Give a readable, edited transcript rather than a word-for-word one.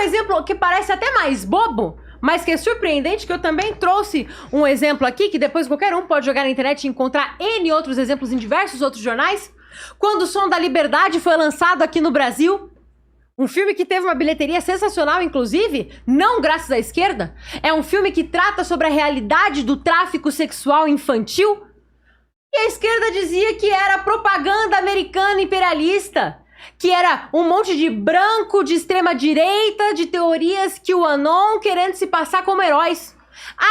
exemplo que parece até mais bobo, mas que é surpreendente, que eu também trouxe um exemplo aqui, que depois qualquer um pode jogar na internet e encontrar N outros exemplos em diversos outros jornais. Quando o Som da Liberdade foi lançado aqui no Brasil, um filme que teve uma bilheteria sensacional, inclusive, não graças à esquerda. É um filme que trata sobre a realidade do tráfico sexual infantil. E a esquerda dizia que era propaganda americana imperialista, que era um monte de branco de extrema direita, de teorias QAnon querendo se passar como heróis.